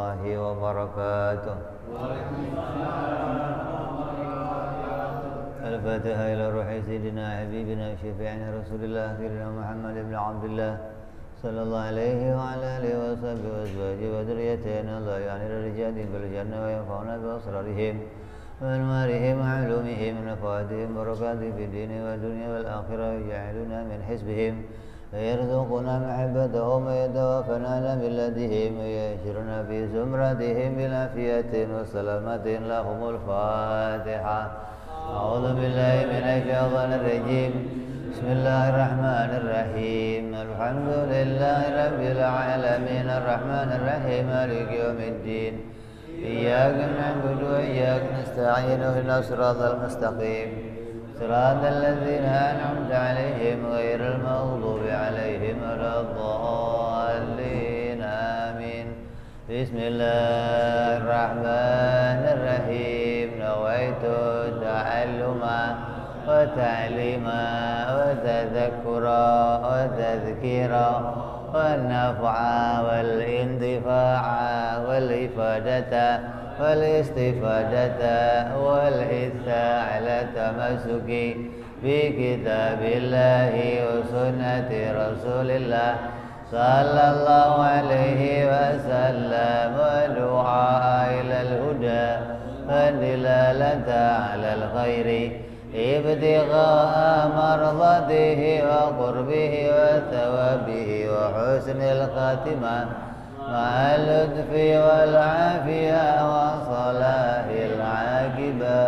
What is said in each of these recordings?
الله وبركاته. الفاتحة إلى روح سيدنا حبيبنا شفيعنا رسول الله سيدنا محمد بن عبد الله صلى الله عليه وعلى آله وصحبه وأزواجه وذريته الله يعني الرجال في الجنة وينفعنا بأسرارهم وأنوارهم وعلومهم ونفعاتهم وبركاتهم في الدين والدنيا والآخرة ويجعلنا من حزبهم ويرزقنا محبتهم ويتوفنا على ملتهم ويأشرنا في زمرتهم بالعافية والسلامة. لهم الفاتحة. أعوذ بالله من الشيطان الرجيم. بسم الله الرحمن الرحيم. الحمد لله رب العالمين الرحمن الرحيم مالك يوم الدين. إياك نعبد وإياك نستعين اهدنا الصراط المستقيم صراط الذين أنعمت عليهم غير المغضوب عليهم ولا الضالين آمين. بسم الله الرحمن الرحيم. نويت تعلم وتعليم وتذكر وتذكير والنفع والانتفاع والإفادة والاستفادة والحث على التمسك بكتاب الله وسنة رسول الله صلى الله عليه وسلم ودعاء إلى الهدى والدلالة على الخير ابتغاء مرضاته وقربه وثوابه وحسن الخاتمة مع اللطف والعافية وصلاح العاقبة.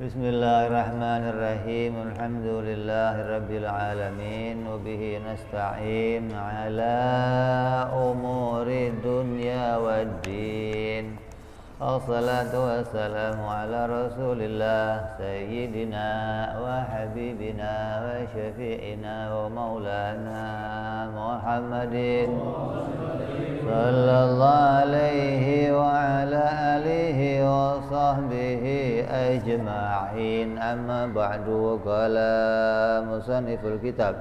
بسم الله الرحمن الرحيم. الحمد لله رب العالمين وبه نستعين على أمور الدنيا والدين. الصلاة والسلام على رسول الله سيدنا وحبيبنا وشفيعنا ومولانا محمد صلى الله عليه وعلى آله وصحبه أجمعين. أما بعد. وقال مصنف الكتاب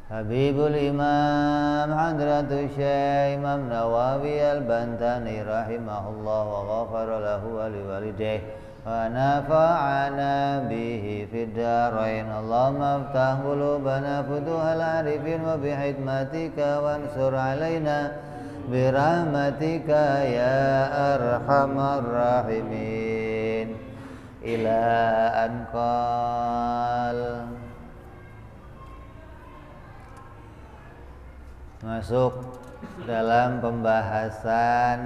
حبيب الإمام حضرة الشيخ إمام نووي البنتاني رحمه الله وغفر له ولوالديه ونفعنا به في الدارين. اللهم افتح قلوبنا فتوح العارفين وبحكمتك وانصر علينا برحمتك يا أرحم الراحمين. إلى أن قال. Masuk dalam pembahasan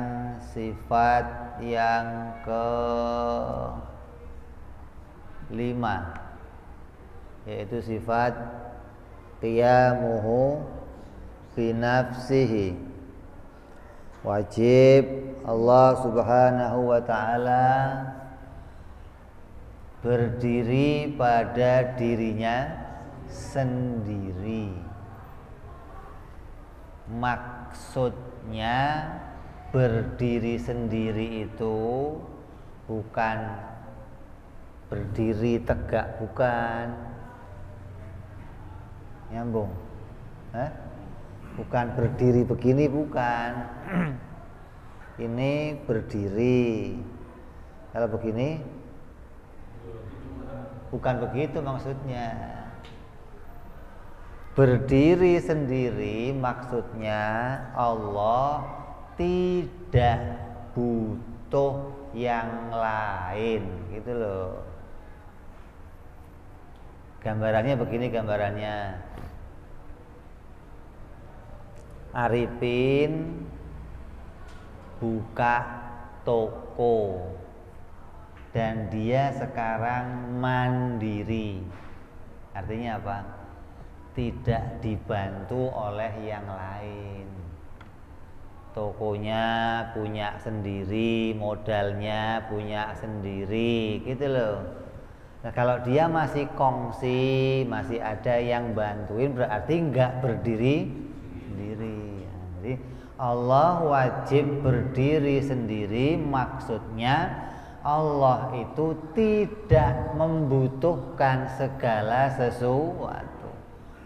sifat yang ke-5, yaitu sifat qiyamuhu fi nafsihi. Wajib Allah subhanahu wa ta'ala berdiri pada dirinya sendiri. Maksudnya berdiri sendiri itu bukan berdiri tegak, bukan. Nyambung? Bukan berdiri begini, bukan. Ini berdiri. Kalau begini bukan begitu maksudnya. Berdiri sendiri maksudnya Allah tidak butuh yang lain, gitu loh. Gambarannya begini gambarannya. Arifin buka toko dan dia sekarang mandiri. Artinya apa? Tidak dibantu oleh yang lain. Tokonya punya sendiri, modalnya punya sendiri, gitu loh. Nah, kalau dia masih kongsi, masih ada yang bantuin, berarti enggak berdiri sendiri. Jadi Allah wajib berdiri sendiri, maksudnya Allah itu tidak membutuhkan segala sesuatu.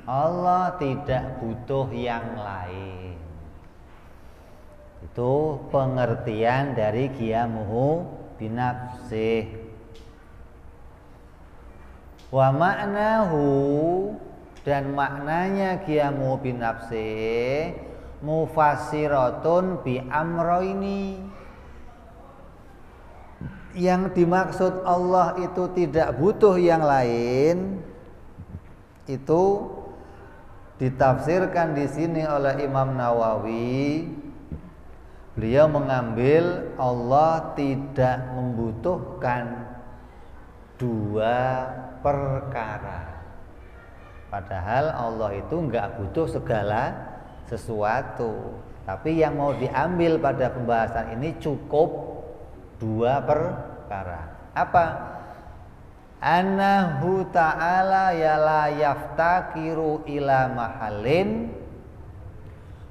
Allah tidak butuh yang lain. Itu pengertian dari qiyamuhu binafsih. Wa maknahu, dan maknanya qiyamuhu binafsih mufassiratun bi amroini. Yang dimaksud Allah itu tidak butuh yang lain, itu ditafsirkan di sini oleh Imam Nawawi. Beliau mengambil Allah tidak membutuhkan dua perkara. Padahal Allah itu enggak butuh segala sesuatu. Tapi yang mau diambil pada pembahasan ini cukup dua perkara. Apa? Annahu ta'ala ya la yaftakiru ila mahallin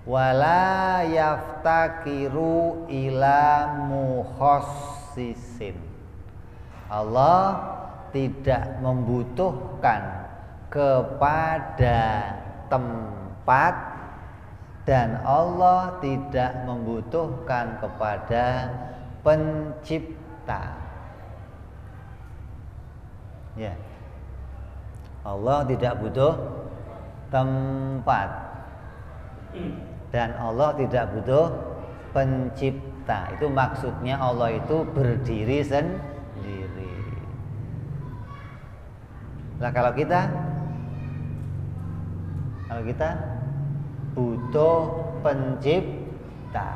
wala yaftakiru ila mukhassisin. Allah tidak membutuhkan kepada tempat, dan Allah tidak membutuhkan kepada pencipta. Ya. Allah tidak butuh tempat, dan Allah tidak butuh pencipta. Itu maksudnya Allah itu berdiri sendiri. Nah, kalau kita butuh pencipta,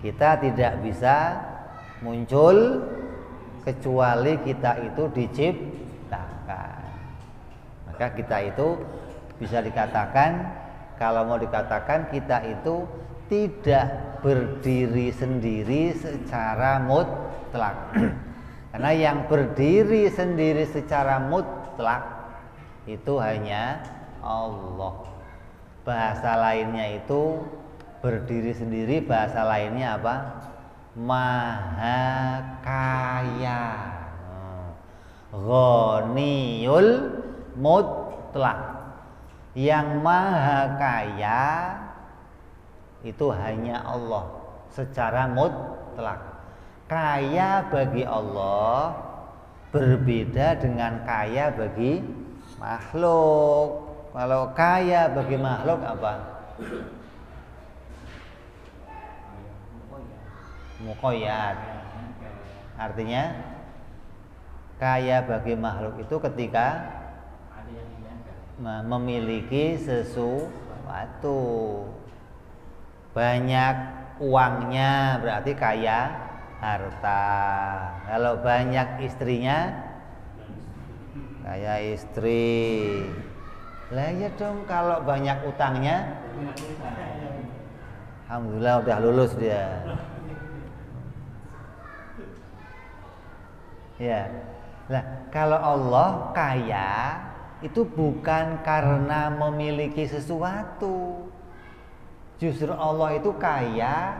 kita tidak bisa muncul kecuali kita itu diciptakan. Maka kita itu bisa dikatakan, kalau mau dikatakan kita itu tidak berdiri sendiri secara mutlak. Karena yang berdiri sendiri secara mutlak itu hanya Allah. Bahasa lainnya itu berdiri sendiri, bahasa lainnya apa? Maha kaya, ghaniyul mutlak. Yang maha kaya itu hanya Allah secara mutlak. Kaya bagi Allah berbeda dengan kaya bagi makhluk. Kalau kaya bagi makhluk apa? Muqayyad. Artinya kaya bagi makhluk itu ketika memiliki sesuatu. Banyak uangnya berarti kaya harta. Kalau banyak istrinya kaya istri. Lah ya dong, kalau banyak utangnya alhamdulillah udah lulus dia. Ya. Nah, kalau Allah kaya itu bukan karena memiliki sesuatu. Justru Allah itu kaya,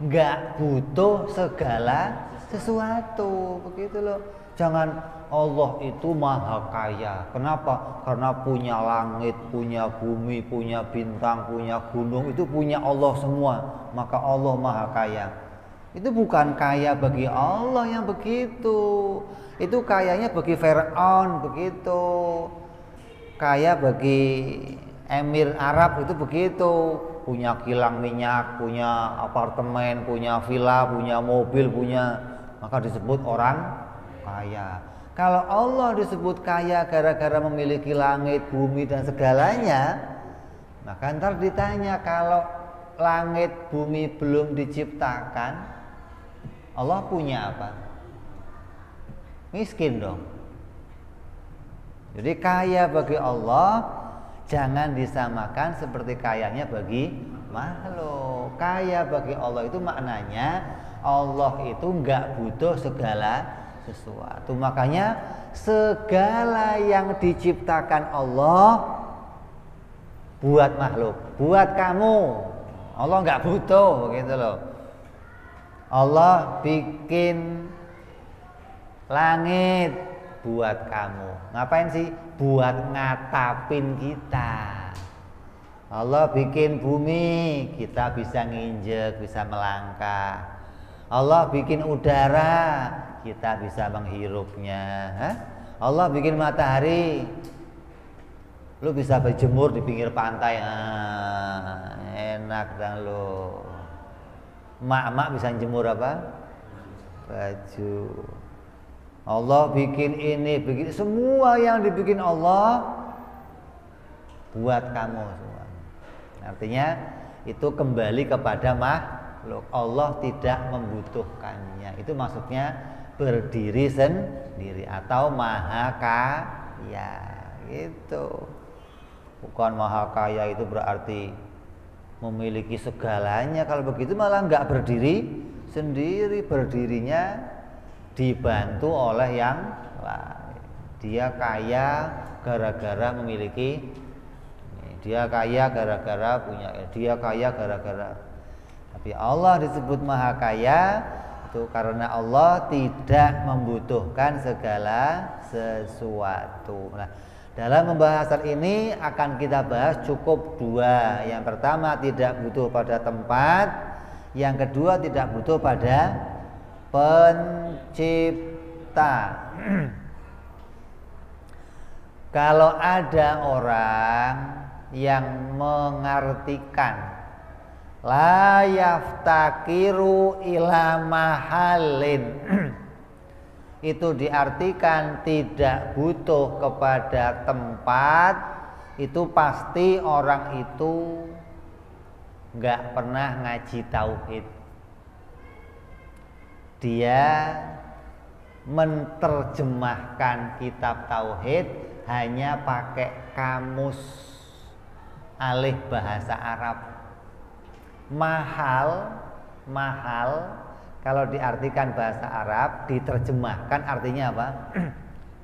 nggak butuh segala sesuatu, begitu loh. Jangan Allah itu maha kaya. Kenapa? Karena punya langit, punya bumi, punya bintang, punya gunung, itu punya Allah semua. Maka Allah maha kaya. Itu bukan kaya bagi Allah yang begitu. Itu kayanya bagi Fir'aun begitu. Kaya bagi Emir Arab itu begitu. Punya kilang minyak, punya apartemen, punya villa, punya mobil, maka disebut orang kaya. Kalau Allah disebut kaya gara-gara memiliki langit, bumi dan segalanya, maka ntar ditanya, kalau langit, bumi belum diciptakan, Allah punya apa? Miskin dong. Jadi kaya bagi Allah jangan disamakan seperti kayanya bagi makhluk. Kaya bagi Allah itu maknanya Allah itu nggak butuh segala sesuatu. Makanya segala yang diciptakan Allah buat makhluk, buat kamu. Allah nggak butuh, begitu loh. Allah bikin langit buat kamu. Ngapain sih? Buat ngatapin kita. Allah bikin bumi, kita bisa nginjek, bisa melangkah. Allah bikin udara, kita bisa menghirupnya. Allah bikin matahari, lu bisa berjemur di pinggir pantai. Enak dan lu. Mak bisa jemur apa? Baju. Allah bikin ini, bikin semua yang dibikin Allah buat kamu semua. Artinya itu kembali kepada makhluk. Allah tidak membutuhkannya. Itu maksudnya berdiri sendiri atau maha kaya. Gitu. Bukan maha kaya itu berarti memiliki segalanya. Kalau begitu malah nggak berdiri sendiri, berdirinya dibantu oleh yang lain. Dia kaya gara-gara memiliki, dia kaya gara-gara punya, dia kaya gara-gara. Tapi Allah disebut maha kaya itu karena Allah tidak membutuhkan segala sesuatu. Nah, dalam pembahasan ini akan kita bahas cukup dua. Yang pertama tidak butuh pada tempat, yang kedua tidak butuh pada pencipta. Kalau ada orang yang mengartikan la yaftakiru ila mahalin, itu diartikan tidak butuh kepada tempat, itu pasti orang itu nggak pernah ngaji tauhid. Dia menerjemahkan kitab tauhid hanya pakai kamus alih bahasa Arab. Mahal kalau diartikan bahasa Arab, diterjemahkan artinya apa?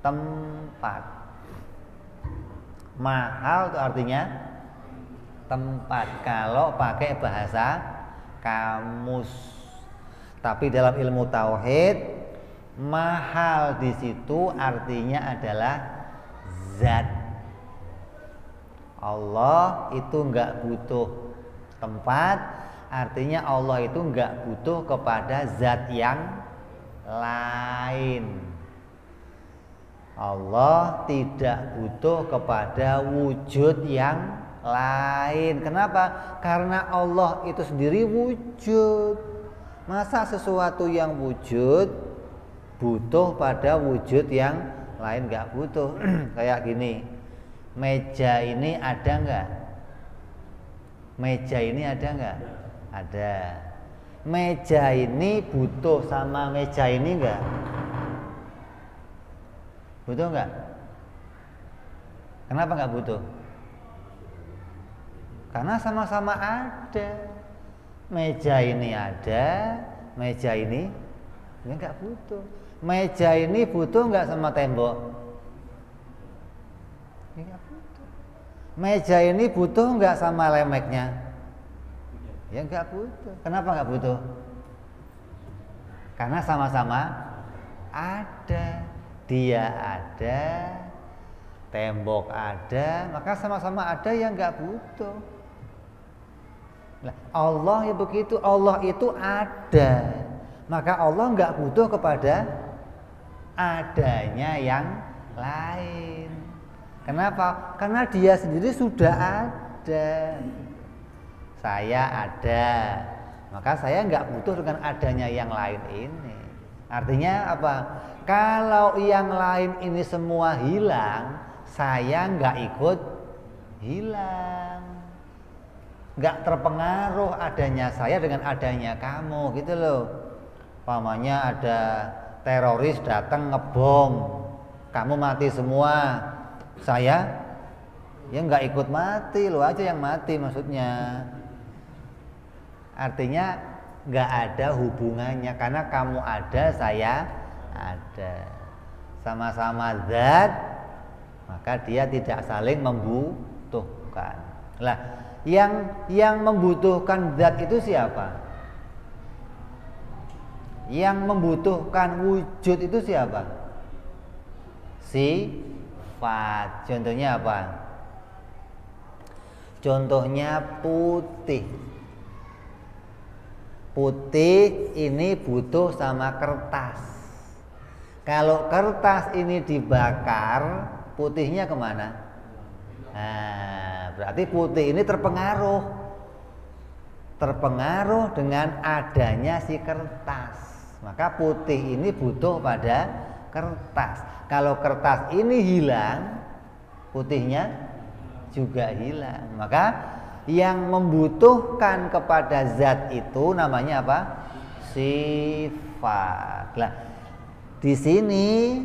Tempat. Mahal itu artinya tempat kalau pakai bahasa kamus. Tapi dalam ilmu tauhid, mahal di situ artinya adalah zat. Allah itu enggak butuh tempat, artinya Allah itu enggak butuh kepada zat yang lain. Allah tidak butuh kepada wujud yang lain. Kenapa? Karena Allah itu sendiri wujud. Masa sesuatu yang wujud butuh pada wujud yang lain? Enggak butuh. Kayak gini, meja ini ada enggak? Meja ini ada enggak? Ada. Meja ini butuh sama meja ini enggak? Butuh enggak? Kenapa enggak butuh? Karena sama-sama ada. Meja ini ada, meja ini ya enggak butuh. Meja ini butuh enggak sama tembok? Ya enggak butuh. Meja ini butuh enggak sama lemeknya? Ya enggak butuh. Kenapa enggak butuh? Karena sama-sama ada. Dia ada, tembok ada, maka sama-sama ada yang enggak butuh. Nah, Allah ya begitu, Allah itu ada, maka Allah nggak butuh kepada adanya yang lain. Kenapa? Karena dia sendiri sudah ada. Saya ada, maka saya nggak butuh dengan adanya yang lain ini. Artinya apa? Kalau yang lain ini semua hilang, saya nggak ikut hilang. Nggak terpengaruh adanya saya dengan adanya kamu, gitu loh. Pamannya ada teroris datang ngebom, kamu mati semua, saya ya nggak ikut mati, lo aja yang mati maksudnya. Artinya nggak ada hubungannya, karena kamu ada, saya ada, sama-sama zat, maka dia tidak saling membutuhkan. Lah, yang membutuhkan zat itu siapa? Yang membutuhkan wujud itu siapa? Sifat. Contohnya apa? Contohnya putih. Putih ini butuh sama kertas. Kalau kertas ini dibakar, putihnya kemana? Nah, berarti putih ini terpengaruh dengan adanya si kertas. Maka putih ini butuh pada kertas. Kalau kertas ini hilang, putihnya juga hilang. Maka yang membutuhkan kepada zat itu namanya apa? Sifat. Nah, di sini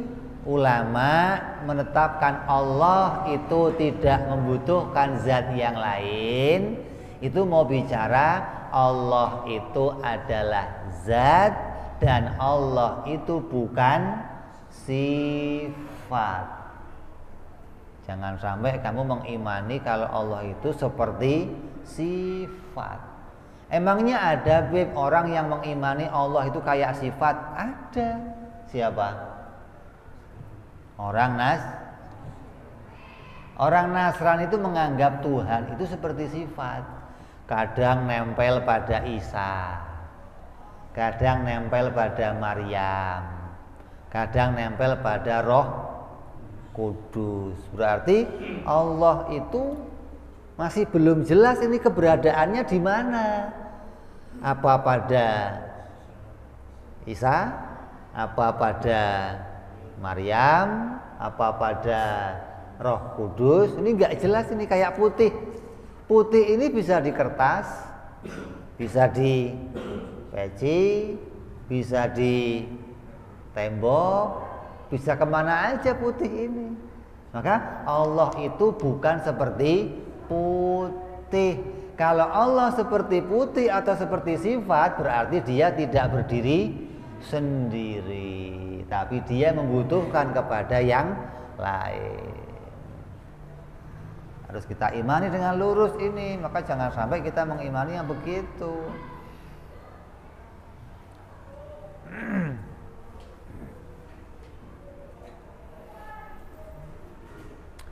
ulama menetapkan Allah itu tidak membutuhkan zat yang lain. Itu mau bicara Allah itu adalah zat dan Allah itu bukan sifat. Jangan sampai kamu mengimani kalau Allah itu seperti sifat. Emangnya ada orang yang mengimani Allah itu kayak sifat? Ada. Siapa? Orang Nasrani itu menganggap Tuhan itu seperti sifat. Kadang nempel pada Isa, kadang nempel pada Maryam, kadang nempel pada Roh Kudus. Berarti Allah itu masih belum jelas ini keberadaannya di mana. Apa pada Isa, apa pada Maryam, apa pada Roh Kudus. Ini enggak jelas, ini kayak putih. Putih ini bisa di kertas, bisa di peci, bisa di tembok, bisa kemana aja putih ini. Maka Allah itu bukan seperti putih. Kalau Allah seperti putih atau seperti sifat, berarti dia tidak berdiri sendiri, tapi dia membutuhkan kepada yang lain. Harus kita imani dengan lurus ini. Maka jangan sampai kita mengimani yang begitu.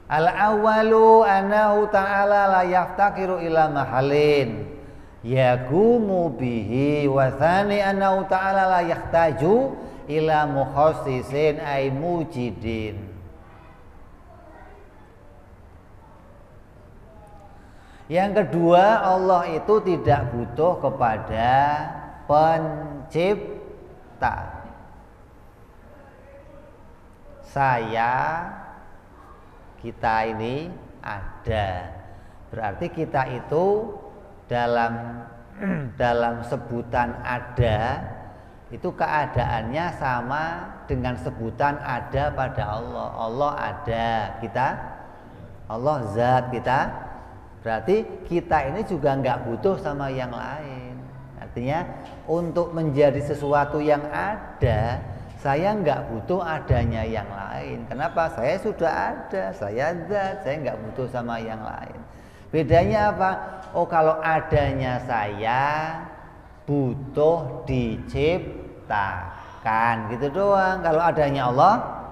Al-awwalu annahu ta'ala la yaftakiru ila mahalin yaqumu bihi, wa tsani annahu ta'ala la yahtaju ila mukhassisin ay mujidin. Yang kedua, Allah itu tidak butuh kepada pencipta. Kita ini ada. Berarti kita itu dalam sebutan ada itu keadaannya sama dengan sebutan ada pada Allah. Allah ada, Allah zat kita. Berarti kita ini juga nggak butuh sama yang lain. Artinya untuk menjadi sesuatu yang ada, saya nggak butuh adanya yang lain. Kenapa? Saya sudah ada, saya zat, saya nggak butuh sama yang lain. Bedanya apa? Oh, kalau adanya saya butuh diciptakan, gitu doang. Kalau adanya Allah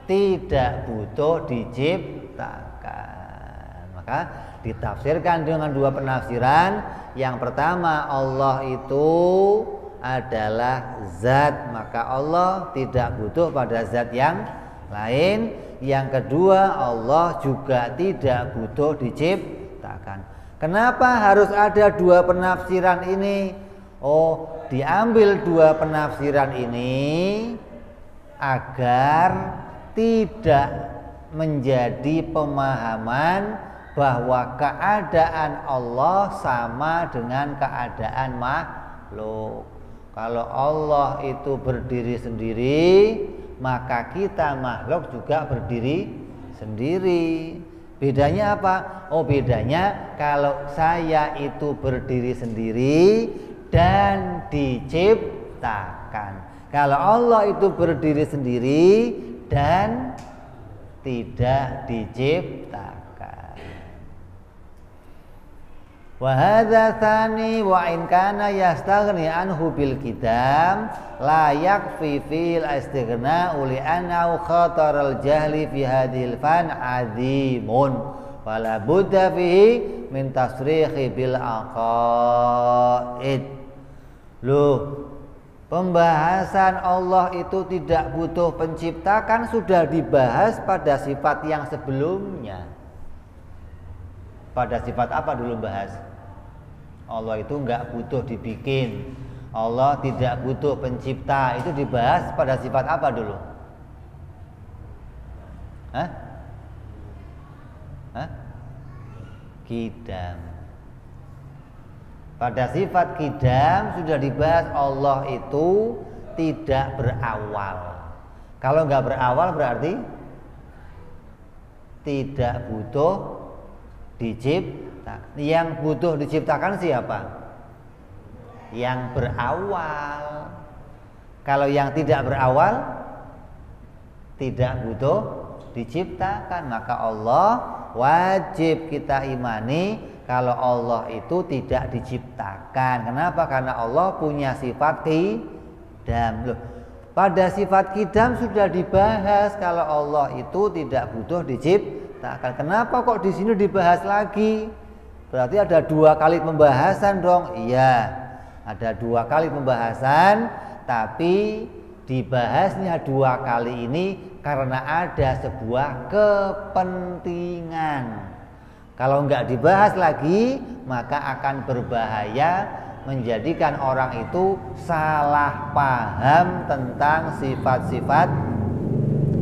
tidak butuh diciptakan. Maka ditafsirkan dengan dua penafsiran. Yang pertama, Allah itu adalah zat, maka Allah tidak butuh pada zat yang lain. Yang kedua, Allah juga tidak butuh diciptakan. Kenapa harus ada dua penafsiran ini? Oh, diambil dua penafsiran ini agar tidak menjadi pemahaman bahwa keadaan Allah sama dengan keadaan makhluk. Kalau Allah itu berdiri sendiri, maka kita makhluk juga berdiri sendiri. Bedanya apa? Oh, bedanya kalau saya itu berdiri sendiri dan diciptakan. Kalau Allah itu berdiri sendiri dan tidak diciptakan. Wa hadza tsani wa in kana yastaghni anhu bil qidam la yakfi fil istighna li annahu khataral jahli fi hadhil fan azimun wala budda fihi min tasrihi bil aqaid. Loh, pembahasan Allah itu tidak butuh pencipta kan sudah dibahas pada sifat yang sebelumnya. Pada sifat apa dulu bahas? Allah itu enggak butuh dibikin. Allah tidak butuh pencipta. Itu dibahas pada sifat apa dulu? Hah? Hah? Qidam. Pada sifat qidam sudah dibahas Allah itu tidak berawal. Kalau enggak berawal berarti tidak butuh diciptakan. Yang butuh diciptakan siapa? Yang berawal. Kalau yang tidak berawal tidak butuh diciptakan, maka Allah wajib kita imani kalau Allah itu tidak diciptakan. Kenapa? Karena Allah punya sifat qidam. Loh, pada sifat qidam sudah dibahas kalau Allah itu tidak butuh diciptakan. Kenapa kok di sini dibahas lagi? Berarti ada 2 kali pembahasan dong. Iya, ada 2 kali pembahasan, tapi dibahasnya 2 kali ini karena ada sebuah kepentingan. Kalau enggak dibahas lagi, maka akan berbahaya, menjadikan orang itu salah paham tentang sifat-sifat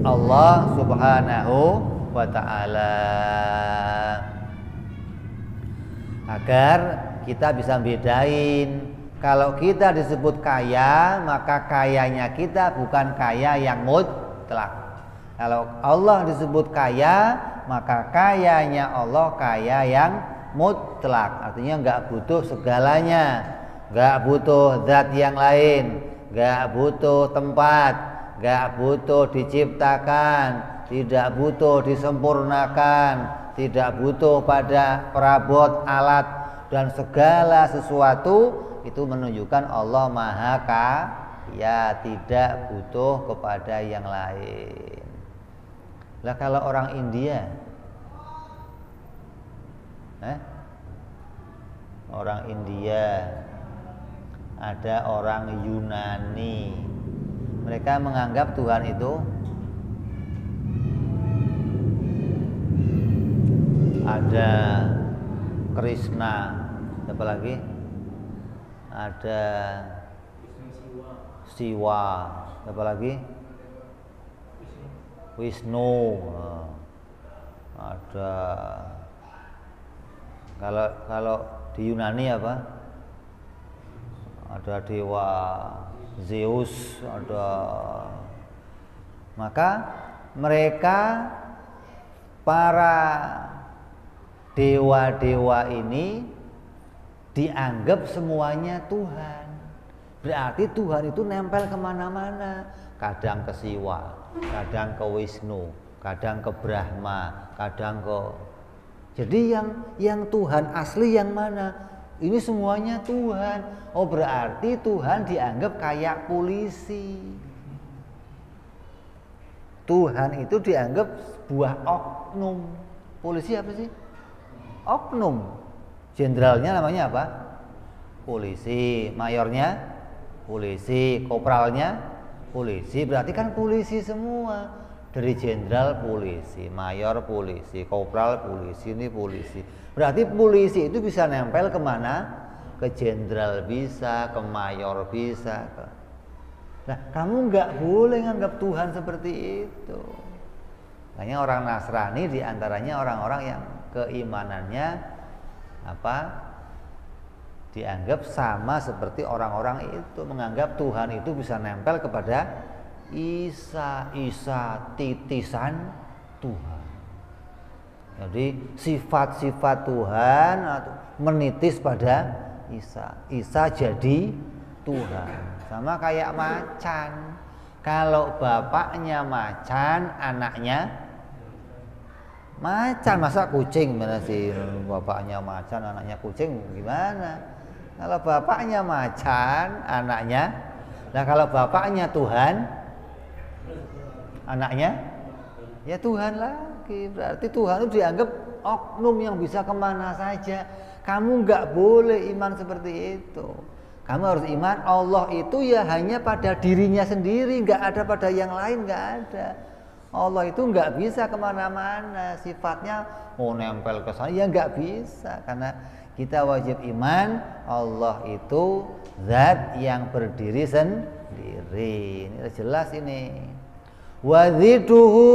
Allah Subhanahu wa ta'ala. Agar kita bisa bedain, kalau kita disebut kaya, maka kayanya kita bukan kaya yang mutlak. Kalau Allah disebut kaya, maka kayanya Allah kaya yang mutlak. Artinya enggak butuh segalanya, enggak butuh zat yang lain, enggak butuh tempat, enggak butuh diciptakan, tidak butuh disempurnakan, tidak butuh pada perabot alat, dan segala sesuatu itu menunjukkan Allah Maha Kaya, tidak butuh kepada yang lain. Lah kalau orang India, orang India, ada orang Yunani, mereka menganggap Tuhan itu ada Krishna, apa lagi? Ada Siwa, apa lagi? Wisnu. Ada kalau di Yunani apa? Ada dewa Zeus, ada. Maka mereka para dewa-dewa ini dianggap semuanya Tuhan. Berarti Tuhan itu nempel kemana-mana. Kadang ke Siwa, kadang ke Wisnu, kadang ke Brahma, kadang ke. Jadi yang Tuhan asli yang mana? Ini semuanya Tuhan. Oh, berarti Tuhan dianggap kayak polisi. Tuhan itu dianggap sebuah oknum. Polisi apa sih? Oknum. Jenderalnya namanya apa? Polisi. Mayornya polisi. Kopralnya polisi. Berarti kan polisi semua. Dari jenderal polisi, mayor polisi, kopral polisi, ini polisi. Berarti polisi itu bisa nempel kemana? Ke jenderal bisa, ke mayor bisa. Nah, kamu nggak boleh nganggap Tuhan seperti itu. Makanya orang Nasrani diantaranya orang-orang yang keimanannya apa? Dianggap sama seperti orang-orang itu, menganggap Tuhan itu bisa nempel kepada Isa titisan Tuhan. Jadi sifat-sifat Tuhan menitis pada Isa jadi Tuhan. Sama kayak macan. Kalau bapaknya macan, anaknya macan. Masa kucing? Mana sih bapaknya macan, anaknya kucing? Gimana? Kalau bapaknya macan, anaknya. Nah, kalau bapaknya Tuhan, anaknya ya Tuhan lagi. Berarti Tuhan itu dianggap oknum yang bisa kemana saja. Kamu nggak boleh iman seperti itu. Kamu harus iman Allah itu ya hanya pada dirinya sendiri, nggak ada pada yang lain, nggak ada. Allah itu nggak bisa kemana-mana, sifatnya mau nempel ke sana ya nggak bisa, karena kita wajib iman Allah itu zat yang berdiri sendiri. Ini jelas ini. Waziduhu,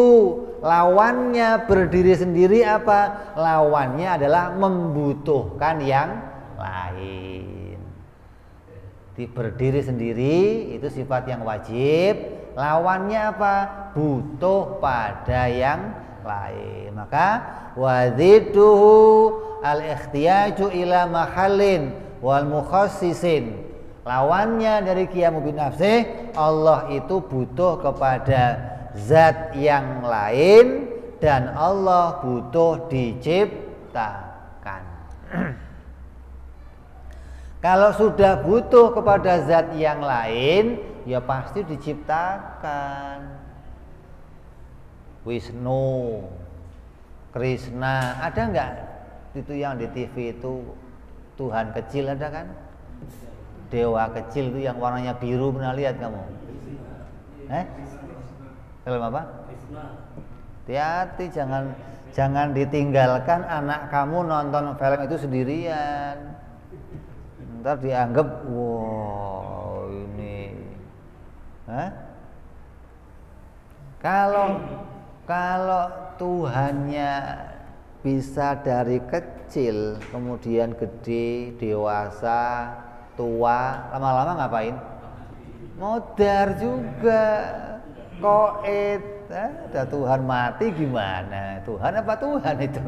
lawannya berdiri sendiri apa? Lawannya adalah membutuhkan yang lain. Berdiri sendiri itu sifat yang wajib. Lawannya apa? Butuh pada yang lain. Maka waziduhu al-ikhtiyaju ila mahallin wal mukhassisin. Lawannya dari qiyamu bin nafsih, Allah itu butuh kepada zat yang lain dan Allah butuh diciptakan. Kalau sudah butuh kepada zat yang lain, ya pasti diciptakan. Wisnu, Krishna, ada nggak itu yang di TV itu Tuhan kecil, ada kan? Dewa kecil itu yang warnanya biru, pernah lihat kamu? Film apa? Hati-hati, jangan ditinggalkan anak kamu nonton film itu sendirian. Ntar dianggap wow ini. Kalau Tuhannya bisa dari kecil kemudian gede, dewasa, tua, lama-lama ngapain? Modar juga, koet. Ada Tuhan mati gimana? Tuhan apa Tuhan itu?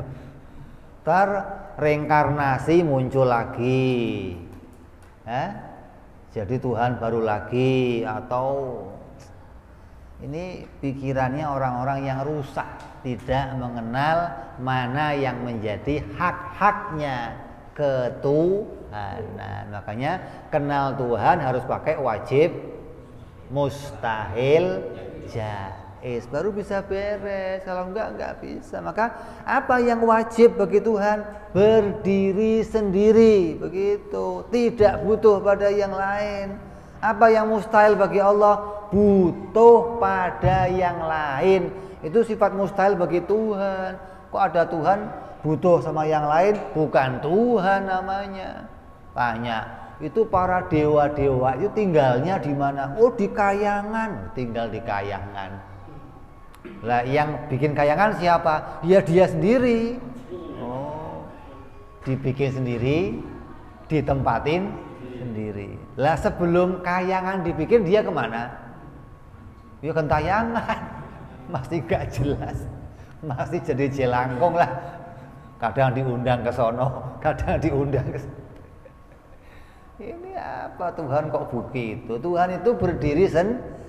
Ntar reinkarnasi muncul lagi, jadi Tuhan baru lagi. Atau ini pikirannya orang-orang yang rusak, tidak mengenal mana yang menjadi hak-haknya ketuhanan. Makanya kenal Tuhan harus pakai wajib, mustahil, jaiz, baru bisa beres. Kalau enggak bisa. Maka apa yang wajib bagi Tuhan? Berdiri sendiri, begitu, tidak butuh pada yang lain. Apa yang mustahil bagi Allah? Butuh pada yang lain. Itu sifat mustahil bagi Tuhan. Kok ada Tuhan butuh sama yang lain? Bukan Tuhan namanya. Tanya, itu para dewa-dewa itu tinggalnya di mana? Oh, di kayangan, tinggal di kayangan. Lah yang bikin kayangan siapa? Ya dia sendiri. Oh, dibikin sendiri, ditempatin sendiri. Lah sebelum kayangan dibikin dia kemana? Ya kentayangan. Masih gak jelas, masih jadi jelangkung lah. Kadang diundang ke sono, kadang diundang ke sono. Ini apa Tuhan kok begitu? Tuhan itu berdiri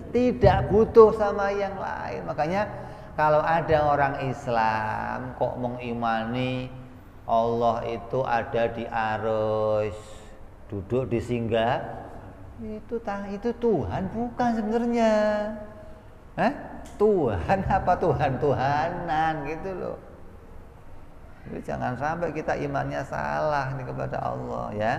tidak butuh sama yang lain. Makanya kalau ada orang Islam kok mengimani Allah itu ada di arus, duduk di singgah, itu Tuhan bukan sebenarnya. Tuhan apa Tuhan-Tuhanan gitu loh. Jadi jangan sampai kita imannya salah nih kepada Allah ya.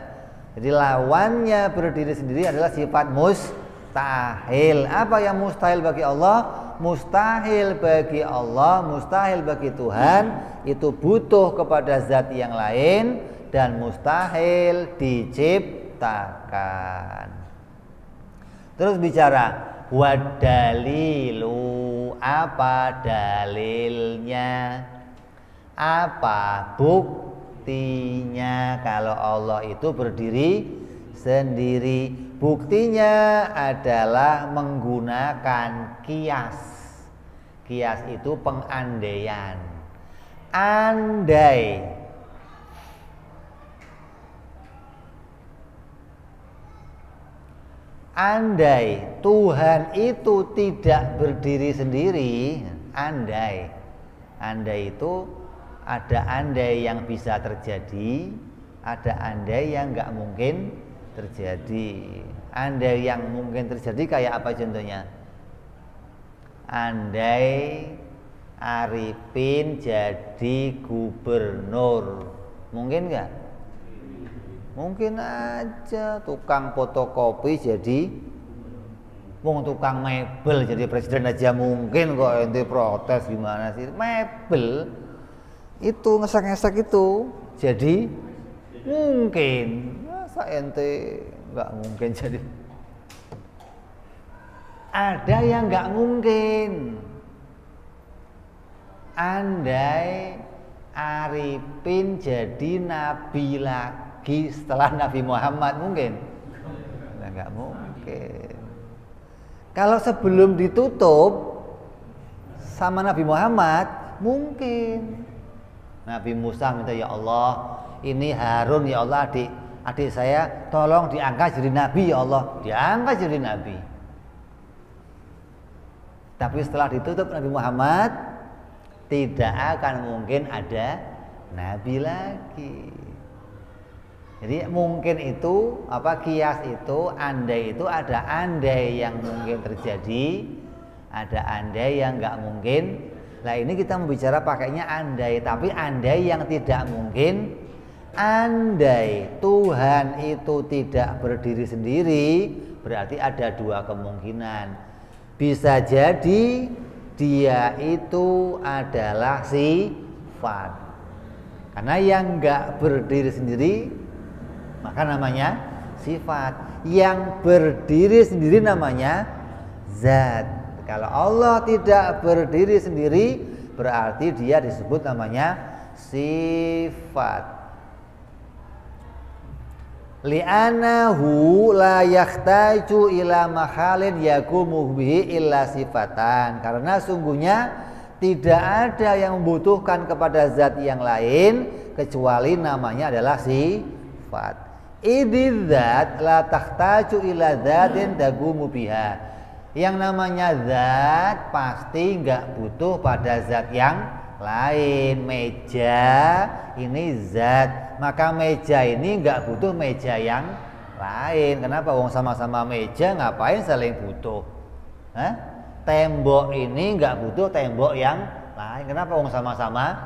Jadi lawannya berdiri sendiri adalah sifat mustahil. Apa yang mustahil bagi Allah? Mustahil bagi Allah, mustahil bagi Tuhan itu butuh kepada zat yang lain dan mustahil diciptakan. Terus bicara wadalilu, apa dalilnya? Apa buktinya kalau Allah itu berdiri sendiri? Buktinya adalah menggunakan kias. Kias itu pengandaian. Andai Tuhan itu tidak berdiri sendiri, andai itu ada andai yang bisa terjadi, ada andai yang nggak mungkin terjadi. Andai yang mungkin terjadi kayak apa contohnya? Andai Arifin jadi gubernur. Mungkin nggak? Mungkin aja. Tukang fotokopi jadi, tukang mebel jadi presiden aja mungkin kok. Ente protes gimana sih? Mebel itu ngesek-ngesek itu jadi mungkin. Masa ente nggak mungkin jadi? Ada yang nggak mungkin. Andai Arifin jadi nabi lagi setelah Nabi Muhammad mungkin? Nggak mungkin. Kalau sebelum ditutup sama Nabi Muhammad mungkin. Nabi Musa minta, ya Allah, ini Harun ya Allah, adik saya tolong diangkat jadi nabi ya Allah. Diangkat jadi nabi. Tapi setelah ditutup Nabi Muhammad, tidak akan mungkin ada nabi lagi. Jadi mungkin itu kias itu, andai itu ada andai yang mungkin terjadi, ada andai yang nggak mungkin. Nah ini kita membicara pakainya andai, tapi andai yang tidak mungkin. Andai Tuhan itu tidak berdiri sendiri, berarti ada dua kemungkinan. Bisa jadi dia itu adalah sifat. Karena yang nggak berdiri sendiri maka namanya sifat. Yang berdiri sendiri namanya zat. Kalau Allah tidak berdiri sendiri berarti dia disebut namanya sifat. Li'anahu la yahtaju ila mahalin yakumu bihi illa sifatan. Karena sungguhnya tidak ada yang membutuhkan kepada zat yang lain kecuali namanya adalah sifat. Idzat la tahtaju ila dzatin tagumu biha. Yang namanya zat pasti nggak butuh pada zat yang lain. Meja ini zat, maka meja ini nggak butuh meja yang lain. Kenapa? Wong sama-sama meja, ngapain saling butuh? Hah? Tembok ini nggak butuh tembok yang lain. Kenapa? Wong sama-sama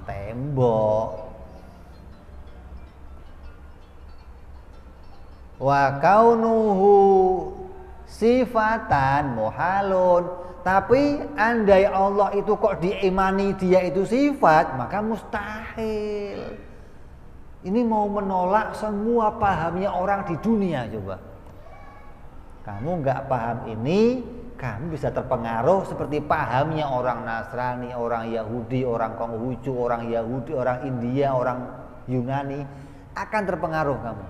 tembok. Wa kaunuhu sifatan muhalun. Tapi andai Allah itu kok diimani dia itu sifat, maka mustahil. Ini mau menolak semua pahamnya orang di dunia. Coba kamu nggak paham ini, kamu bisa terpengaruh seperti pahamnya orang Nasrani, orang Yahudi, orang Konghucu, orang Yahudi, orang India, orang Yunani, akan terpengaruh kamu.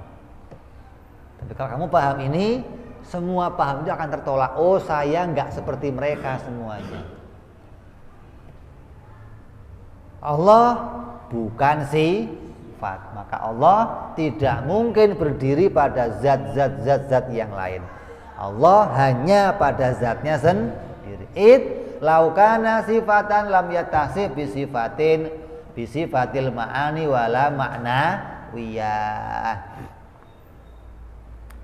Tapi kalau kamu paham ini, semua paham itu akan tertolak. Oh, saya nggak seperti mereka semuanya. Allah bukan sifat, maka Allah tidak mungkin berdiri pada zat yang lain. Allah hanya pada zatnya sendiri. Laukana sifatan lam yatasif bisifatil ma'ani wala makna wiyah.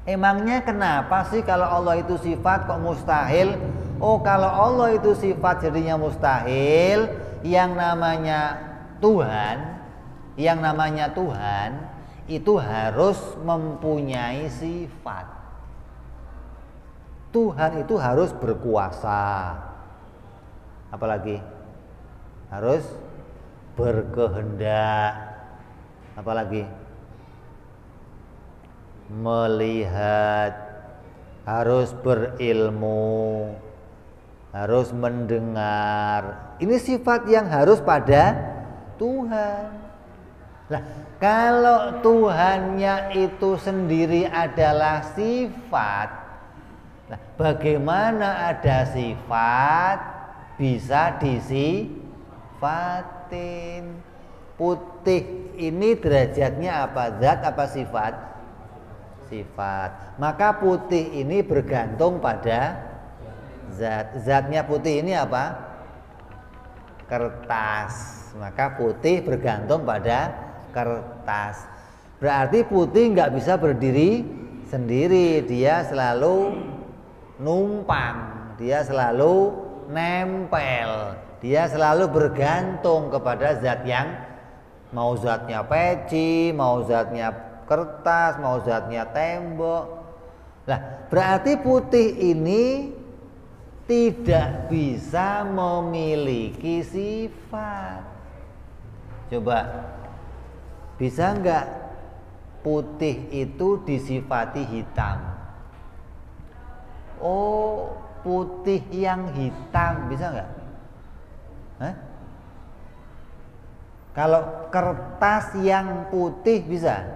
Emangnya kenapa sih kalau Allah itu sifat kok mustahil? Oh, kalau Allah itu sifat jadinya mustahil. Yang namanya Tuhan itu harus mempunyai sifat. Tuhan itu harus berkuasa. Apalagi? Harus berkehendak. Apalagi? Melihat, harus berilmu, harus mendengar. Ini sifat yang harus pada Tuhan. Nah, kalau Tuhannya itu sendiri adalah sifat, nah, bagaimana ada sifat bisa disifatin? Putih ini derajatnya apa? Zat apa sifat? Sifat. Maka putih ini bergantung pada zat. Zatnya putih ini apa? Kertas. Maka putih bergantung pada kertas. Berarti putih nggak bisa berdiri sendiri. Dia selalu numpang. Dia selalu nempel. Dia selalu bergantung kepada zat yang, mau zatnya peci, mau zatnya kertas, mau zatnya tembok. Nah, berarti putih ini tidak bisa memiliki sifat. Coba, bisa enggak putih itu disifati hitam? Oh, putih yang hitam bisa enggak? Hah? Kalau kertas yang putih bisa,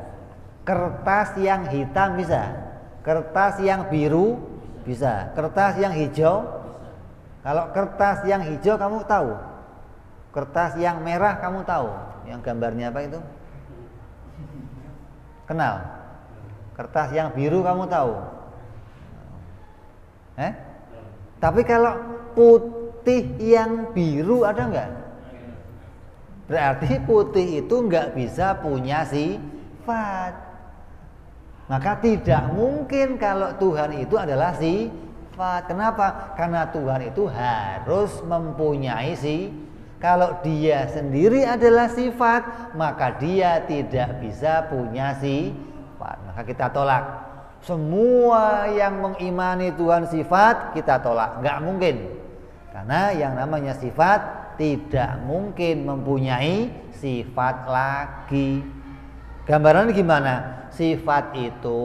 kertas yang hitam bisa, kertas yang biru bisa, kertas yang hijau. Kalau kertas yang hijau kamu tahu, kertas yang merah kamu tahu, yang gambarnya apa itu? Kenal? Kertas yang biru kamu tahu? Tapi kalau putih yang biru ada enggak? Berarti putih itu enggak bisa punya sifat. Maka tidak mungkin kalau Tuhan itu adalah sifat. Kenapa? Karena Tuhan itu harus mempunyai sifat. Kalau dia sendiri adalah sifat, maka dia tidak bisa punya sifat. Maka kita tolak. Semua yang mengimani Tuhan sifat kita tolak, nggak mungkin. Karena yang namanya sifat tidak mungkin mempunyai sifat lagi. Gambaran gimana? Sifat itu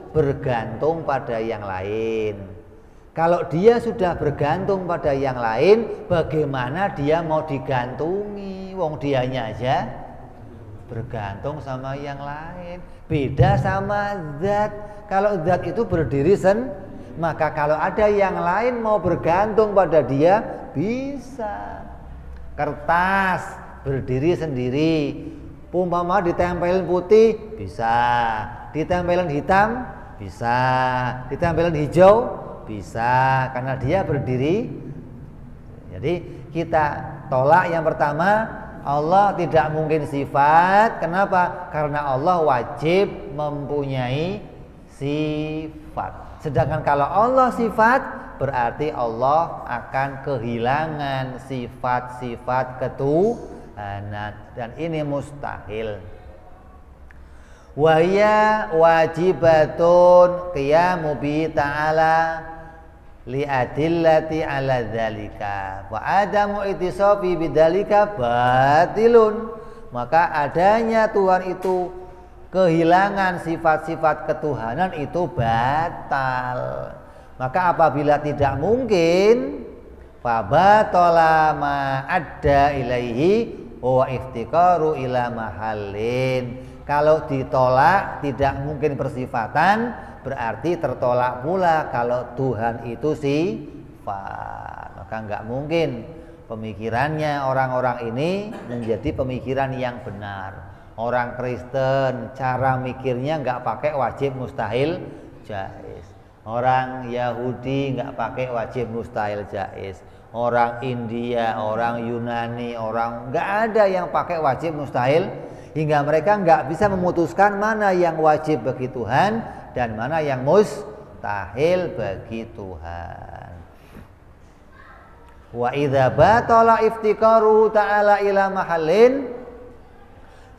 bergantung pada yang lain. Kalau dia sudah bergantung pada yang lain, bagaimana dia mau digantungi? Wong dianya aja bergantung sama yang lain. Beda sama zat. Kalau zat itu berdiri maka kalau ada yang lain mau bergantung pada dia, bisa. Kertas berdiri sendiri. Umpama ditempelin putih, bisa. Ditempelin hitam, bisa. Ditempelin hijau, bisa. Karena dia berdiri. Jadi kita tolak yang pertama, Allah tidak mungkin sifat. Kenapa? Karena Allah wajib mempunyai sifat. Sedangkan kalau Allah sifat, berarti Allah akan kehilangan sifat-sifat ketuhanan, dan ini mustahil. Wa hiya wajibatun qiyamu bi ta'ala li adillati ala dzalika wa adamu ittisafi bidzalika batilun. Maka adanya Tuhan itu kehilangan sifat-sifat ketuhanan itu batal. Maka apabila tidak mungkin, fabatala ma adda ilaihi wa iftiqaru ila mahallin. Kalau ditolak tidak mungkin persifatan, berarti tertolak pula kalau Tuhan itu sifat. Maka enggak mungkin pemikirannya orang-orang ini menjadi pemikiran yang benar. Orang Kristen cara mikirnya enggak pakai wajib mustahil jaiz. Orang Yahudi enggak pakai wajib mustahil jaiz. Orang India, orang Yunani, orang enggak ada yang pakai wajib mustahil, hingga mereka enggak bisa memutuskan mana yang wajib bagi Tuhan dan mana yang mustahil bagi Tuhan. Wa idza batala iftiqaruhu ta'ala ila mahallin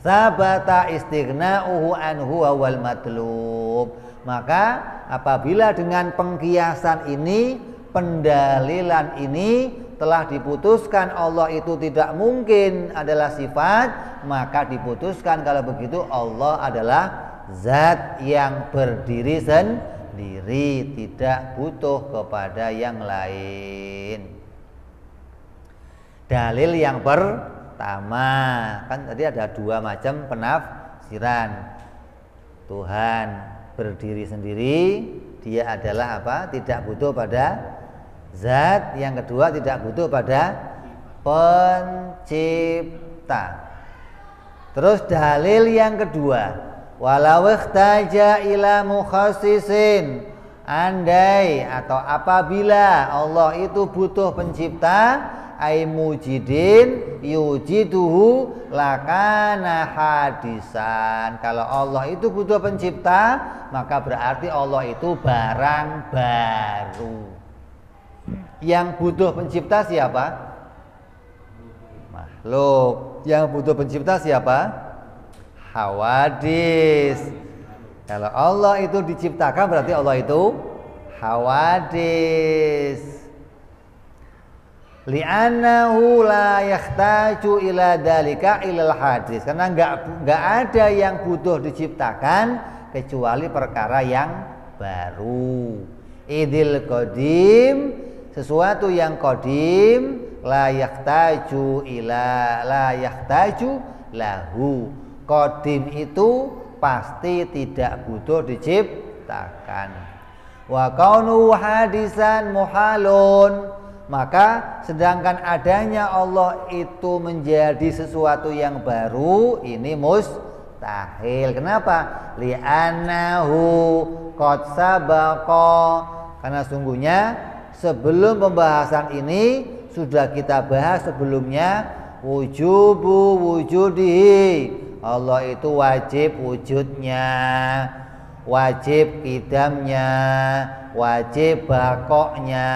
sabata istighna'uhu anhu wal matlub. Maka apabila dengan pengkiasan ini, pendalilan ini telah diputuskan Allah itu tidak mungkin adalah sifat, maka diputuskan kalau begitu Allah adalah zat yang berdiri sendiri, tidak butuh kepada yang lain. Dalil yang pertama, kan tadi ada dua macam penafsiran. Tuhan berdiri sendiri, dia adalah apa? Tidak butuh pada zat. Yang kedua, tidak butuh pada pencipta. Terus dalil yang kedua, walau ihtaja ila mukhassisin, andai atau apabila Allah itu butuh pencipta, ay mujidin yujiduhu lakana hadisan. Kalau Allah itu butuh pencipta, maka berarti Allah itu barang baru. Yang butuh pencipta siapa? makhluk. Yang butuh pencipta siapa? Hawadis. Kalau Allah itu diciptakan berarti Allah itu hawadis. Li'annahu la yahtaju ila dalika ilal hadis. Karena enggak ada yang butuh diciptakan kecuali perkara yang baru. Idil qadim, sesuatu yang qadim, la yahtaju lahu. Qadim itu pasti tidak butuh diciptakan. Wa kaunu hadisan muhalun, maka sedangkan adanya Allah itu menjadi sesuatu yang baru, ini mustahil. Kenapa? Li'annahu qad sabaqa, karena sungguhnya sebelum pembahasan ini sudah kita bahas sebelumnya, wujubu wujudihi, Allah itu wajib wujudnya, wajib qidamnya, wajib baqoknya,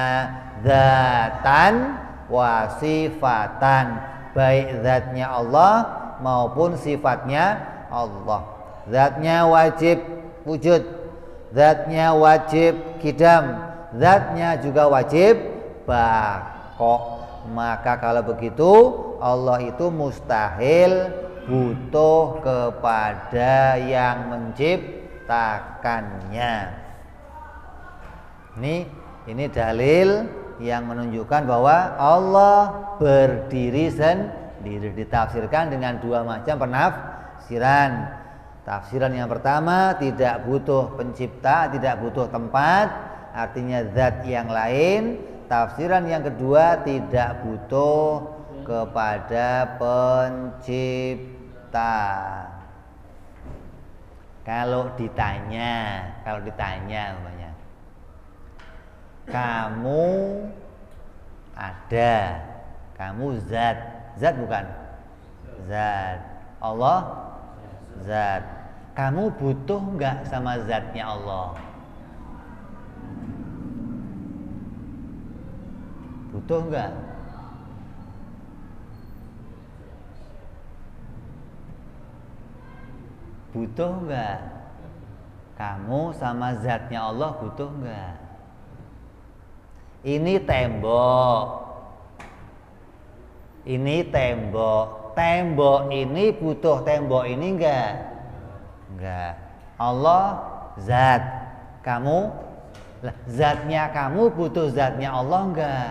zatan wa sifatan, baik zatnya Allah maupun sifatnya Allah. Zatnya wajib wujud, zatnya wajib qidam, zatnya juga wajib baqo. Maka kalau begitu Allah itu mustahil butuh kepada yang menciptakannya. Ini dalil yang menunjukkan bahwa Allah berdiri sendiri. Ditafsirkan dengan dua macam penafsiran. Tafsiran yang pertama, tidak butuh pencipta, tidak butuh tempat, artinya zat yang lain. Tafsiran yang kedua, tidak butuh kepada pencipta. Kalau ditanya umpamanya, kamu ada, kamu zat bukan? Zat. Allah zat. Kamu butuh enggak sama zatnya Allah? Butuh enggak? Butuh enggak? Kamu sama zatnya Allah butuh enggak? Ini tembok. Ini tembok. Tembok ini butuh tembok ini enggak? Enggak. Allah zat. Kamu, zatnya kamu butuh zatnya Allah enggak?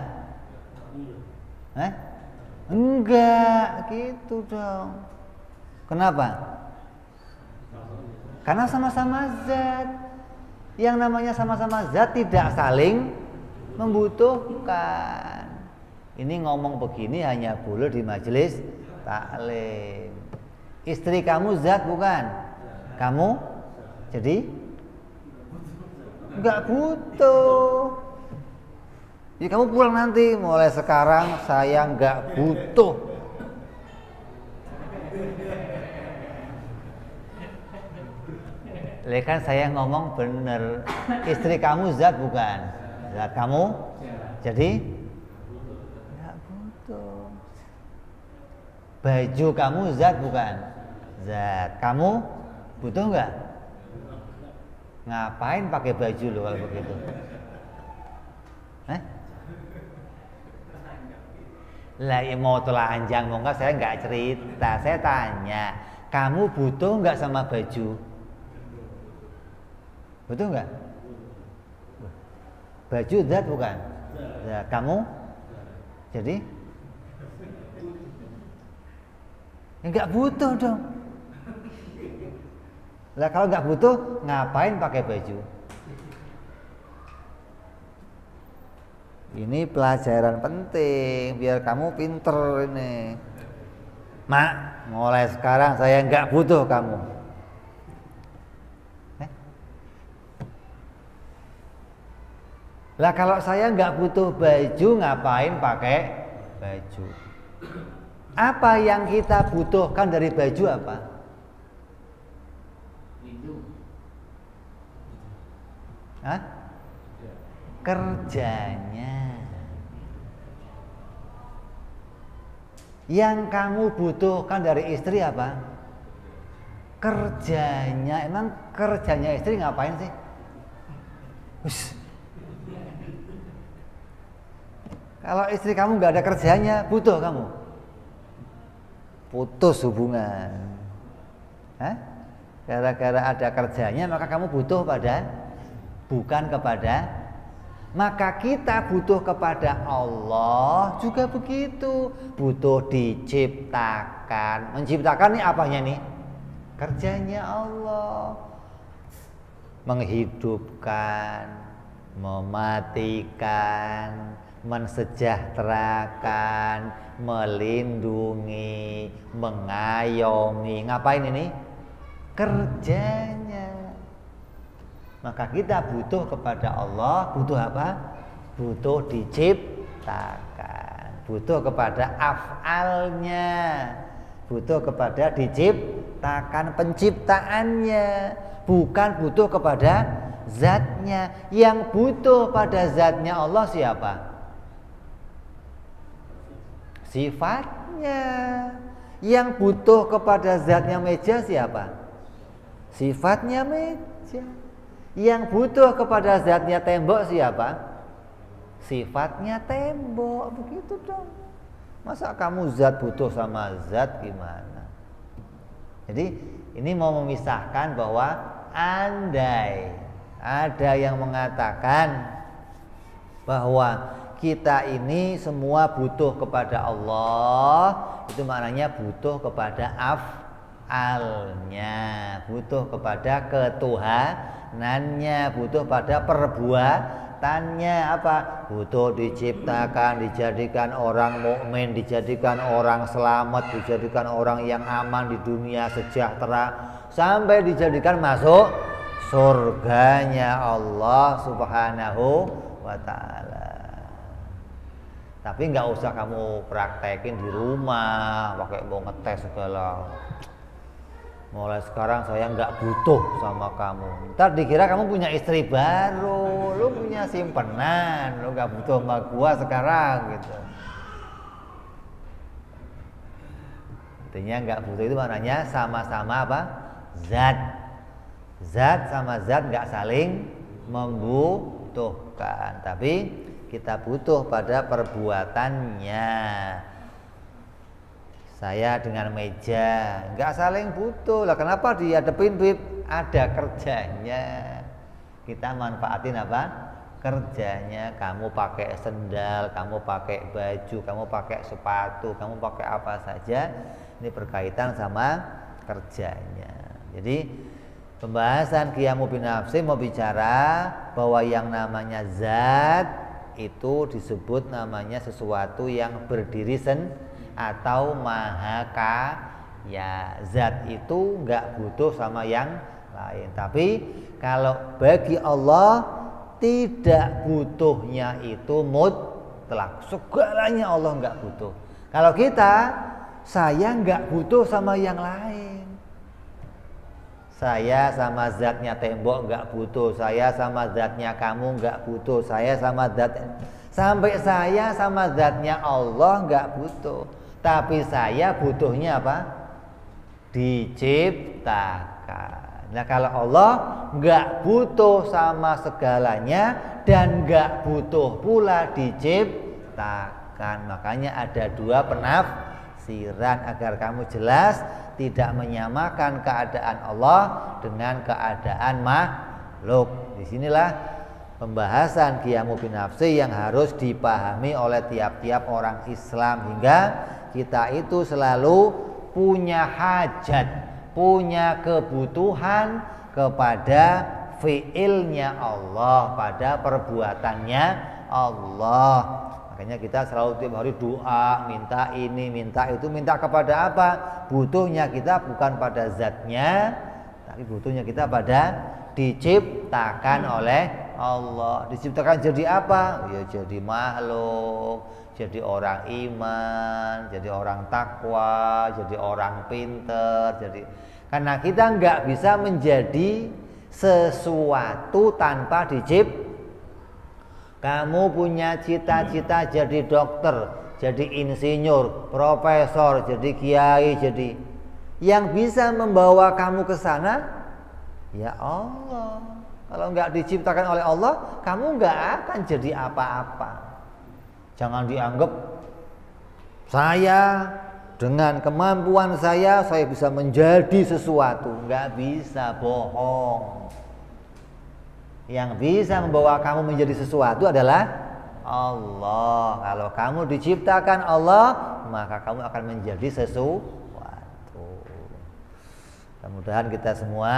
Enggak, gitu dong. Kenapa? Karena sama-sama zat. Yang namanya sama-sama zat tidak saling membutuhkan. Ini ngomong begini hanya boleh di majelis taklim. Istri kamu zat bukan? Kamu jadi enggak butuh. Jadi kamu pulang nanti, mulai sekarang saya enggak butuh. Kan saya ngomong bener. Istri kamu zat bukan? Zat kamu jadi enggak butuh. Baju kamu zat bukan? Zat. Kamu butuh enggak? Ngapain pakai baju lo kalau begitu? Lah ya mau telanjang mau enggak, saya enggak cerita. Saya tanya, kamu butuh enggak sama baju? Butuh enggak? Baju zat bukan? Zat. Kamu jadi enggak butuh dong. Lah kalau enggak butuh ngapain pakai baju? Ini pelajaran penting biar kamu pinter ini. Mak, mulai sekarang saya enggak butuh kamu. Lah kalau saya enggak butuh baju, ngapain pakai baju? Apa yang kita butuhkan dari baju apa? Kerjanya. Yang kamu butuhkan dari istri apa? Kerjanya. Emang kerjanya istri ngapain sih? Ush. Kalau istri kamu nggak ada kerjanya, butuh kamu putus hubungan. Hah? Gara-gara ada kerjanya maka kamu butuh pada, bukan kepada. Maka kita butuh kepada Allah juga begitu, butuh diciptakan. Menciptakan nih apanya nih? Kerjanya Allah. Menghidupkan, mematikan, mensejahterakan, melindungi, mengayomi. Ngapain ini? Kerjanya. Maka kita butuh kepada Allah, butuh apa? Butuh diciptakan, butuh kepada af'alnya, butuh kepada diciptakan penciptaannya, bukan butuh kepada zatnya. Yang butuh pada zatnya Allah siapa? Sifatnya. Yang butuh kepada zatnya meja siapa? Sifatnya meja. Yang butuh kepada zatnya tembok siapa? Sifatnya tembok. Begitu dong. Masa kamu zat butuh sama zat gimana? Jadi ini mau memisahkan bahwa andai ada yang mengatakan bahwa kita ini semua butuh kepada Allah, itu maknanya butuh kepada af'alnya, butuh kepada ketuhanannya, butuh pada perbuatannya. Apa? Butuh diciptakan, dijadikan orang mukmin, dijadikan orang selamat, dijadikan orang yang aman di dunia, sejahtera, sampai dijadikan masuk surganya Allah Subhanahu wa ta'ala. Tapi nggak usah kamu praktekin di rumah, pakai mau ngetes segala. Mulai sekarang saya nggak butuh sama kamu. Ntar dikira kamu punya istri baru, lu punya simpenan, lu nggak butuh sama gua sekarang gitu. Artinya nggak butuh itu maknanya sama-sama apa? Zat. Zat sama zat nggak saling membutuhkan, tapi kita butuh pada perbuatannya. Saya dengan meja nggak saling butuh lah. Kenapa dihadapin Bib? Ada kerjanya. Kita manfaatin apa? Kerjanya. Kamu pakai sendal, kamu pakai baju, kamu pakai sepatu, kamu pakai apa saja, ini berkaitan sama kerjanya. Jadi pembahasan Qiyamu binafsi mau bicara bahwa yang namanya zat itu disebut namanya sesuatu yang berdiri atau maha kaya. Zat itu nggak butuh sama yang lain. Tapi kalau bagi Allah tidak butuhnya itu mutlak, segalanya Allah nggak butuh. Kalau kita, saya nggak butuh sama yang lain. Saya sama zatnya tembok nggak butuh, saya sama zatnya kamu nggak butuh, saya sama zat, sampai saya sama zatnya Allah nggak butuh. Tapi saya butuhnya apa? Diciptakan. Nah kalau Allah nggak butuh sama segalanya dan nggak butuh pula diciptakan, makanya ada dua penafsiran agar kamu jelas. Tidak menyamakan keadaan Allah dengan keadaan makhluk. Disinilah pembahasan Qiyamu binafsi yang harus dipahami oleh tiap-tiap orang Islam, hingga kita itu selalu punya hajat, punya kebutuhan kepada fiilnya Allah, pada perbuatannya Allah. Makanya kita selalu tiap hari doa, minta ini, minta itu. Minta kepada apa? Butuhnya kita bukan pada zatnya, tapi butuhnya kita pada diciptakan oleh Allah. Diciptakan jadi apa? Ya jadi makhluk, jadi orang iman, jadi orang takwa, jadi orang pinter. Jadi karena kita nggak bisa menjadi sesuatu tanpa diciptakan. Kamu punya cita-cita jadi dokter, jadi insinyur, profesor, jadi kiai, jadi yang bisa membawa kamu ke sana ya Allah. Kalau nggak diciptakan oleh Allah, kamu nggak akan jadi apa-apa. Jangan dianggap saya dengan kemampuan saya bisa menjadi sesuatu. Nggak bisa, bohong. Yang bisa membawa kamu menjadi sesuatu adalah Allah. Kalau kamu diciptakan Allah, maka kamu akan menjadi sesuatu. Mudah-mudahan kita semua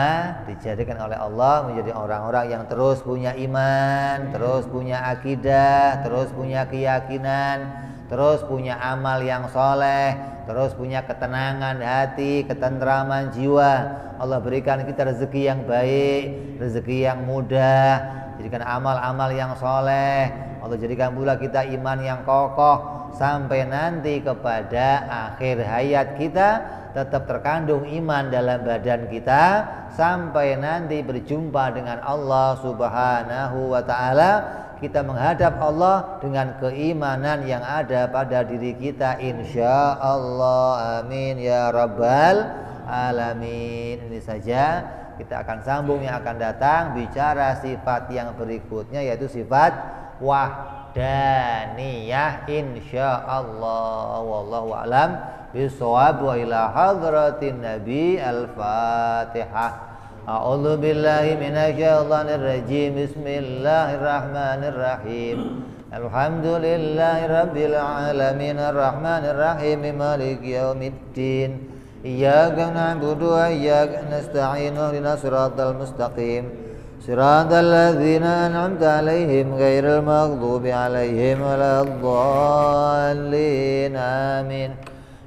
dijadikan oleh Allah menjadi orang-orang yang terus punya iman, terus punya akidah, terus punya keyakinan, terus punya amal yang soleh, terus punya ketenangan hati, ketentraman jiwa. Allah berikan kita rezeki yang baik, rezeki yang mudah, jadikan amal-amal yang soleh. Allah jadikan pula kita iman yang kokoh sampai nanti kepada akhir hayat kita tetap terkandung iman dalam badan kita sampai nanti berjumpa dengan Allah Subhanahu wa ta'ala. Kita menghadap Allah dengan keimanan yang ada pada diri kita, insya Allah. Amin ya rabbal alamin. Ini saja, kita akan sambung yang akan datang bicara sifat yang berikutnya, yaitu sifat wahdaniyah, insya Allah. Wallahu a'lam bisawab. Wa ila hadratin nabi. Al-Fatihah. A'udzu billahi minasyaitonir rajim. Bismillahirrahmanirrahim. Alhamdulillahi rabbil alamin arrahmanir rahim maliki yaumiddin. Iyyaka na'budu wa iyyaka nasta'in ihdinas siratal mustaqim siratal ladzina an'amta 'alaihim ghairil maghdubi 'alaihim waladdallin. Amin.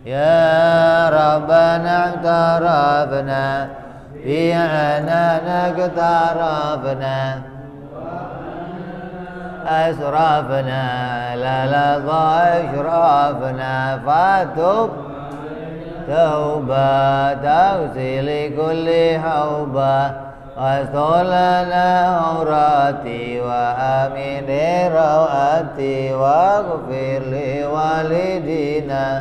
Ya Rabbana i'tarafna bi anana i'tarafna asrafna la ashrafna fatub tauba tawsili kulli hauba Astolana aurati wa amini rawati wa gufirli walidina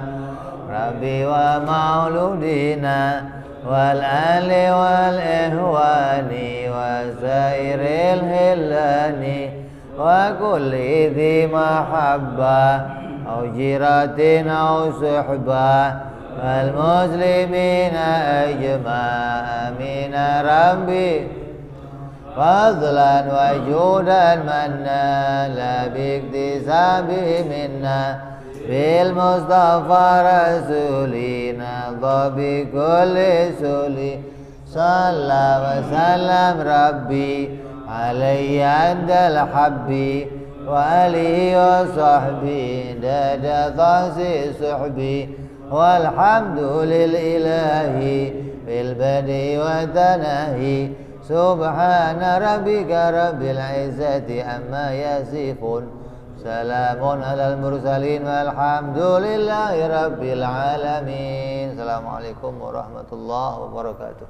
Rabbi wa mauludina wal ali wal ihwani wa zairil hillani wa kulli dhi mahabba au jiratin au suhbah wal muslimina ajma'in rabbi fadlan wa judan manna la biktisabi minna bil mustafa rasulina dhabi kulli suli salla wa salam rabbi alayya andal habbi wa alihi wa sahbi dada thasi suhbi walhamdu lillahi bil badi wa tanahi subhana rabbika rabbil izzati amma yasifun salamun alal mursalin walhamdulillahi rabbil alamin. Assalamualaikum warahmatullahi wabarakatuh.